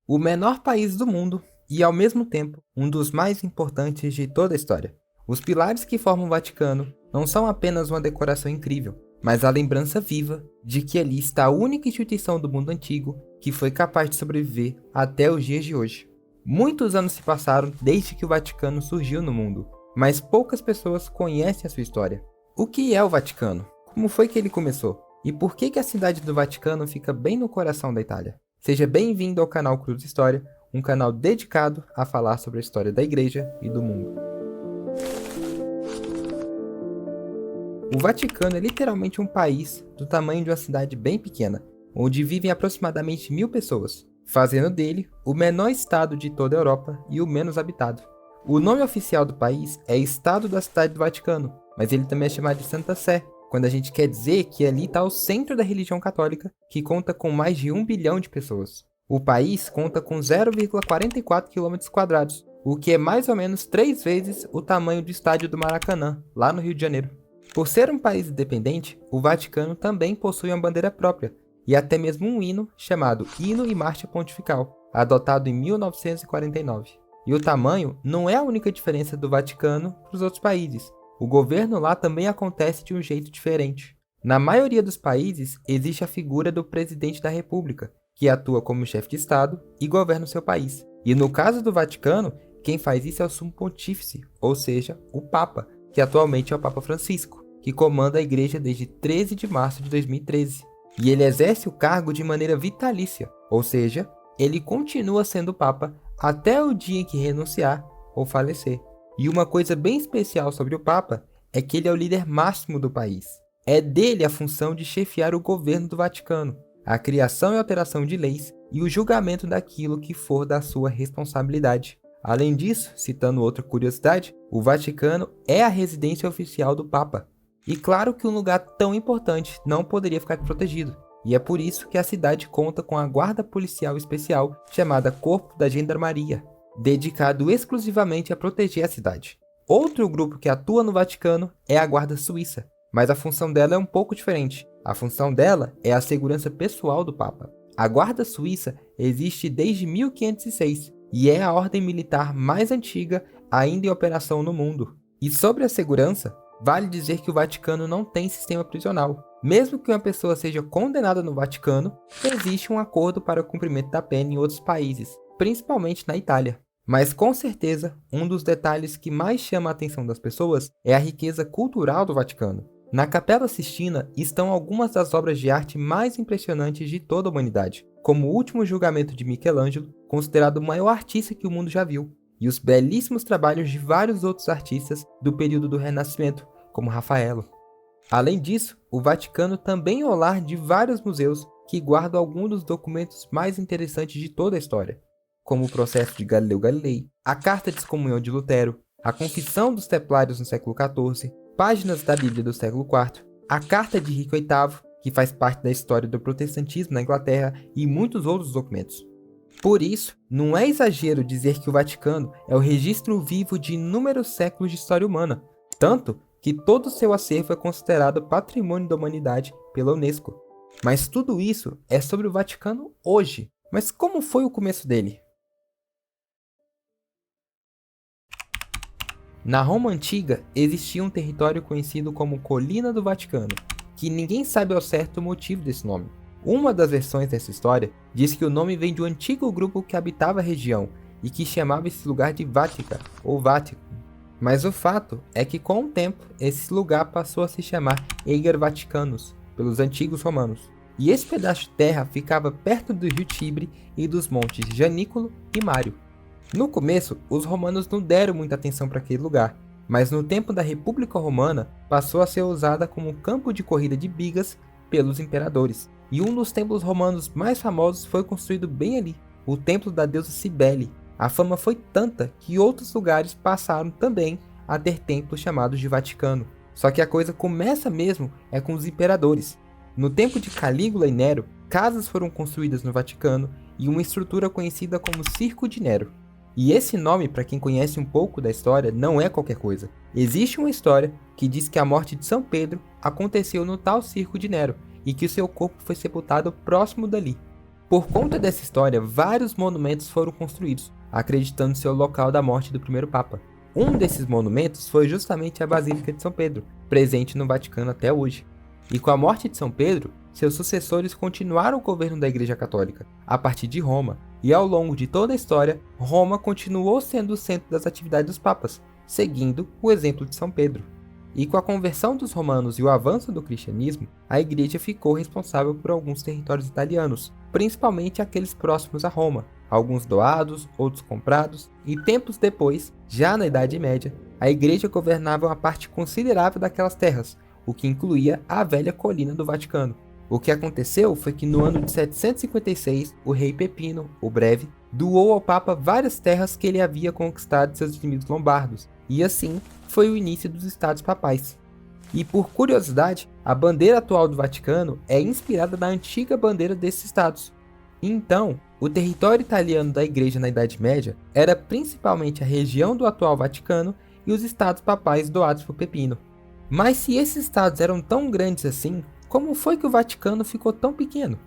o menor país do mundo e, ao mesmo tempo, um dos mais importantes de toda a história. Os pilares que formam o Vaticano não são apenas uma decoração incrível, mas a lembrança viva de que ali está a única instituição do mundo antigo que foi capaz de sobreviver até os dias de hoje. Muitos anos se passaram desde que o Vaticano surgiu no mundo, mas poucas pessoas conhecem a sua história. O que é o Vaticano? Como foi que ele começou? E por que a cidade do Vaticano fica bem no coração da Itália? Seja bem-vindo ao canal Cruz História, um canal dedicado a falar sobre a história da Igreja e do mundo. O Vaticano é literalmente um país do tamanho de uma cidade bem pequena, onde vivem aproximadamente 1000 pessoas, fazendo dele o menor estado de toda a Europa e o menos habitado. O nome oficial do país é Estado da Cidade do Vaticano, mas ele também é chamado de Santa Sé, quando a gente quer dizer que ali está o centro da religião católica, que conta com mais de 1 bilhão de pessoas. O país conta com 0,44 km², o que é mais ou menos 3 vezes o tamanho do estádio do Maracanã, lá no Rio de Janeiro. Por ser um país independente, o Vaticano também possui uma bandeira própria, e até mesmo um hino chamado Hino e Marcha Pontifical, adotado em 1949. E o tamanho não é a única diferença do Vaticano para os outros países. O governo lá também acontece de um jeito diferente. Na maioria dos países, existe a figura do presidente da República, que atua como chefe de Estado e governa o seu país. E no caso do Vaticano, quem faz isso é o Sumo Pontífice, ou seja, o Papa, que atualmente é o Papa Francisco, que comanda a igreja desde 13 de março de 2013. E ele exerce o cargo de maneira vitalícia, ou seja, ele continua sendo Papa até o dia em que renunciar ou falecer. E uma coisa bem especial sobre o Papa é que ele é o líder máximo do país. É dele a função de chefiar o governo do Vaticano, a criação e alteração de leis e o julgamento daquilo que for da sua responsabilidade. Além disso, citando outra curiosidade, o Vaticano é a residência oficial do Papa. E claro que um lugar tão importante não poderia ficar protegido, e é por isso que a cidade conta com a guarda policial especial chamada Corpo da Gendarmeria, dedicado exclusivamente a proteger a cidade. Outro grupo que atua no Vaticano é a Guarda Suíça, mas a função dela é um pouco diferente. A função dela é a segurança pessoal do Papa. A Guarda Suíça existe desde 1506 e é a ordem militar mais antiga ainda em operação no mundo. E sobre a segurança, vale dizer que o Vaticano não tem sistema prisional. Mesmo que uma pessoa seja condenada no Vaticano, existe um acordo para o cumprimento da pena em outros países, principalmente na Itália. Mas com certeza, um dos detalhes que mais chama a atenção das pessoas é a riqueza cultural do Vaticano. Na Capela Sistina estão algumas das obras de arte mais impressionantes de toda a humanidade, como o Último Julgamento de Michelangelo, considerado o maior artista que o mundo já viu, e os belíssimos trabalhos de vários outros artistas do período do Renascimento, como Rafaelo. Além disso, o Vaticano também é o lar de vários museus que guardam alguns dos documentos mais interessantes de toda a história, como o processo de Galileu Galilei, a Carta de Excomunhão de Lutero, a Confissão dos Templários no século XIV, páginas da Bíblia do século IV, a Carta de Henrique VIII, que faz parte da história do protestantismo na Inglaterra, e muitos outros documentos. Por isso, não é exagero dizer que o Vaticano é o registro vivo de inúmeros séculos de história humana, tanto que todo o seu acervo é considerado Patrimônio da Humanidade pela Unesco. Mas tudo isso é sobre o Vaticano hoje. Mas como foi o começo dele? Na Roma Antiga, existia um território conhecido como Colina do Vaticano, que ninguém sabe ao certo o motivo desse nome. Uma das versões dessa história diz que o nome vem de um antigo grupo que habitava a região e que chamava esse lugar de Vatica, ou Vático. Mas o fato é que com o tempo, esse lugar passou a se chamar Ager Vaticanus, pelos antigos romanos. E esse pedaço de terra ficava perto do rio Tibre e dos montes Janículo e Mário. No começo, os romanos não deram muita atenção para aquele lugar, mas no tempo da República Romana passou a ser usada como campo de corrida de bigas pelos imperadores. E um dos templos romanos mais famosos foi construído bem ali, o templo da deusa Cibele. A fama foi tanta que outros lugares passaram também a ter templos chamados de Vaticano. Só que a coisa começa mesmo é com os imperadores. No tempo de Calígula e Nero, casas foram construídas no Vaticano e uma estrutura conhecida como Circo de Nero. E esse nome, para quem conhece um pouco da história, não é qualquer coisa. Existe uma história que diz que a morte de São Pedro aconteceu no tal Circo de Nero e que o seu corpo foi sepultado próximo dali. Por conta dessa história, vários monumentos foram construídos, acreditando ser o local da morte do primeiro Papa. Um desses monumentos foi justamente a Basílica de São Pedro, presente no Vaticano até hoje. E com a morte de São Pedro, seus sucessores continuaram o governo da Igreja Católica, a partir de Roma, e ao longo de toda a história, Roma continuou sendo o centro das atividades dos papas, seguindo o exemplo de São Pedro. E com a conversão dos romanos e o avanço do cristianismo, a Igreja ficou responsável por alguns territórios italianos, principalmente aqueles próximos a Roma, alguns doados, outros comprados, e tempos depois, já na Idade Média, a Igreja governava uma parte considerável daquelas terras, o que incluía a velha colina do Vaticano. O que aconteceu foi que no ano de 756, o rei Pepino, o Breve, doou ao Papa várias terras que ele havia conquistado de seus inimigos lombardos, e assim foi o início dos Estados Papais. E por curiosidade, a bandeira atual do Vaticano é inspirada na antiga bandeira desses estados. Então, o território italiano da Igreja na Idade Média era principalmente a região do atual Vaticano e os Estados Papais doados por Pepino. Mas se esses estados eram tão grandes assim, como foi que o Vaticano ficou tão pequeno?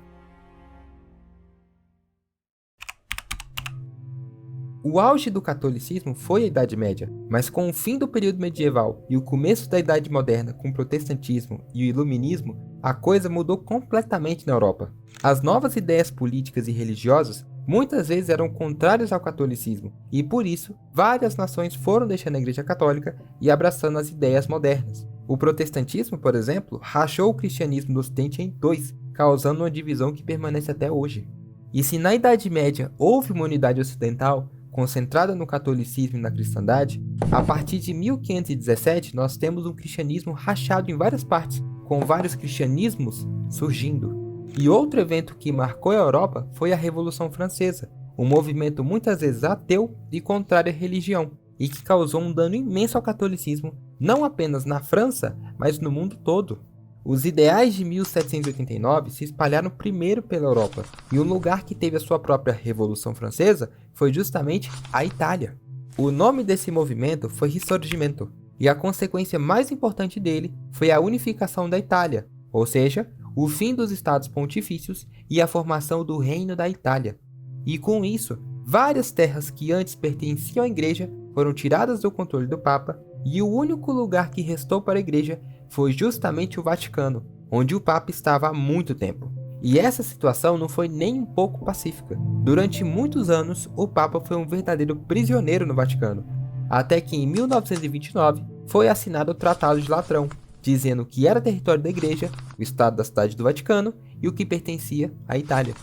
O auge do catolicismo foi a Idade Média, mas com o fim do período medieval e o começo da Idade Moderna com o protestantismo e o iluminismo, a coisa mudou completamente na Europa. As novas ideias políticas e religiosas muitas vezes eram contrárias ao catolicismo, e por isso, várias nações foram deixando a Igreja Católica e abraçando as ideias modernas. O protestantismo, por exemplo, rachou o cristianismo do Ocidente em dois, causando uma divisão que permanece até hoje. E se na Idade Média houve uma unidade ocidental, concentrada no catolicismo e na cristandade, a partir de 1517 nós temos um cristianismo rachado em várias partes, com vários cristianismos surgindo. E outro evento que marcou a Europa foi a Revolução Francesa, um movimento muitas vezes ateu e contrário à religião, e que causou um dano imenso ao catolicismo, não apenas na França, mas no mundo todo. Os ideais de 1789 se espalharam primeiro pela Europa, e um lugar que teve a sua própria Revolução Francesa foi justamente a Itália. O nome desse movimento foi Risorgimento, e a consequência mais importante dele foi a unificação da Itália, ou seja, o fim dos estados pontifícios e a formação do Reino da Itália. E com isso, várias terras que antes pertenciam à Igreja foram tiradas do controle do Papa, e o único lugar que restou para a Igreja foi justamente o Vaticano, onde o Papa estava há muito tempo. E essa situação não foi nem um pouco pacífica. Durante muitos anos, o Papa foi um verdadeiro prisioneiro no Vaticano, até que em 1929 foi assinado o Tratado de Latrão, dizendo que era território da Igreja, o Estado da Cidade do Vaticano e o que pertencia à Itália.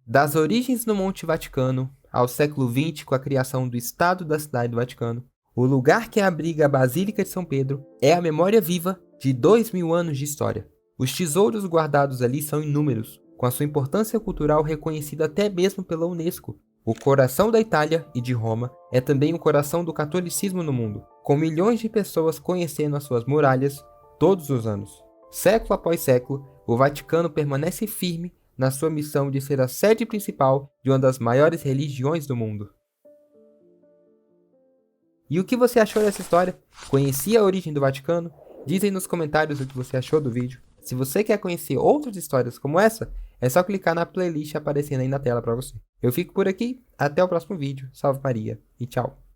Das origens no Monte Vaticano ao século XX, com a criação do Estado da Cidade do Vaticano, o lugar que abriga a Basílica de São Pedro é a memória viva de 2000 anos de história. Os tesouros guardados ali são inúmeros, com a sua importância cultural reconhecida até mesmo pela Unesco. O coração da Itália e de Roma é também o coração do catolicismo no mundo, com milhões de pessoas conhecendo as suas muralhas todos os anos. Século após século, o Vaticano permanece firme na sua missão de ser a sede principal de uma das maiores religiões do mundo. E o que você achou dessa história? Conhecia a origem do Vaticano? Diz aí nos comentários o que você achou do vídeo. Se você quer conhecer outras histórias como essa, é só clicar na playlist aparecendo aí na tela para você. Eu fico por aqui, até o próximo vídeo. Salve Maria e tchau!